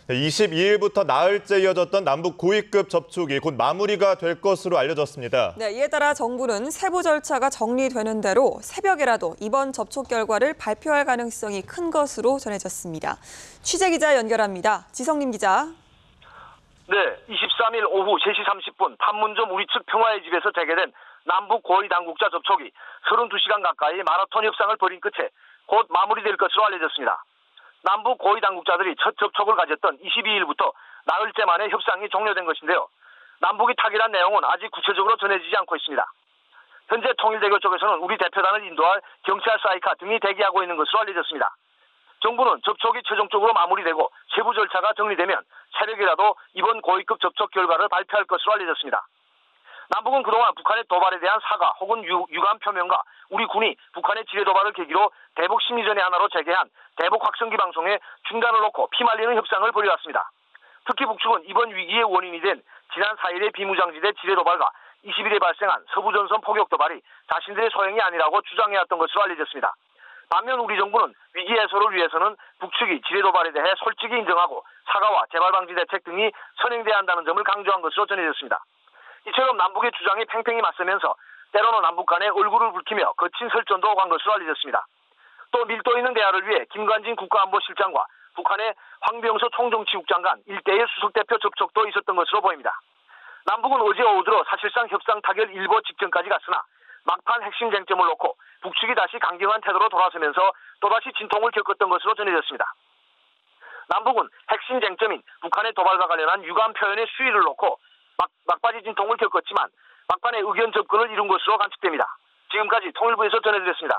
22일부터 나흘째 이어졌던 남북 고위급 접촉이 곧 마무리가 될 것으로 알려졌습니다. 네, 이에 따라 정부는 세부 절차가 정리되는 대로 새벽에라도 이번 접촉 결과를 발표할 가능성이 큰 것으로 전해졌습니다. 취재기자 연결합니다. 지성림 기자. 네, 23일 오후 3시 30분 판문점 우리 측 평화의 집에서 재개된 남북 고위 당국자 접촉이 32시간 가까이 마라톤 협상을 벌인 끝에 곧 마무리될 것으로 알려졌습니다. 남북 고위 당국자들이 첫 접촉을 가졌던 22일부터 나흘째 만에 협상이 종료된 것인데요. 남북이 타결한 내용은 아직 구체적으로 전해지지 않고 있습니다. 현재 통일대교 쪽에서는 우리 대표단을 인도할 경찰 사이카 등이 대기하고 있는 것으로 알려졌습니다. 정부는 접촉이 최종적으로 마무리되고 세부 절차가 정리되면 새벽이라도 이번 고위급 접촉 결과를 발표할 것으로 알려졌습니다. 남북은 그동안 북한의 도발에 대한 사과 혹은 유감 표명과 우리 군이 북한의 지뢰 도발을 계기로 대북 심리전의 하나로 재개한 대북 확성기 방송에 중단을 놓고 피말리는 협상을 벌여왔습니다. 특히 북측은 이번 위기의 원인이 된 지난 4일의 비무장지대 지뢰 도발과 20일에 발생한 서부전선 포격 도발이 자신들의 소행이 아니라고 주장해왔던 것으로 알려졌습니다. 반면 우리 정부는 위기 해소를 위해서는 북측이 지뢰 도발에 대해 솔직히 인정하고 사과와 재발 방지 대책 등이 선행돼야 한다는 점을 강조한 것으로 전해졌습니다. 이처럼 남북의 주장이 팽팽히 맞서면서 때로는 남북 간에 얼굴을 붉히며 거친 설전도 오간 것으로 알려졌습니다. 또 밀도 있는 대화를 위해 김관진 국가안보실장과 북한의 황병서 총정치국장 간 일대의 수석대표 접촉도 있었던 것으로 보입니다. 남북은 어제 오후 들어 사실상 협상 타결 일보 직전까지 갔으나 막판 핵심 쟁점을 놓고 북측이 다시 강경한 태도로 돌아서면서 또다시 진통을 겪었던 것으로 전해졌습니다. 남북은 핵심 쟁점인 북한의 도발과 관련한 유감 표현의 수위를 놓고 막바지 진통을 겪었지만 막판에 의견 접근을 이룬 것으로 관측됩니다. 지금까지 통일부에서 전해드렸습니다.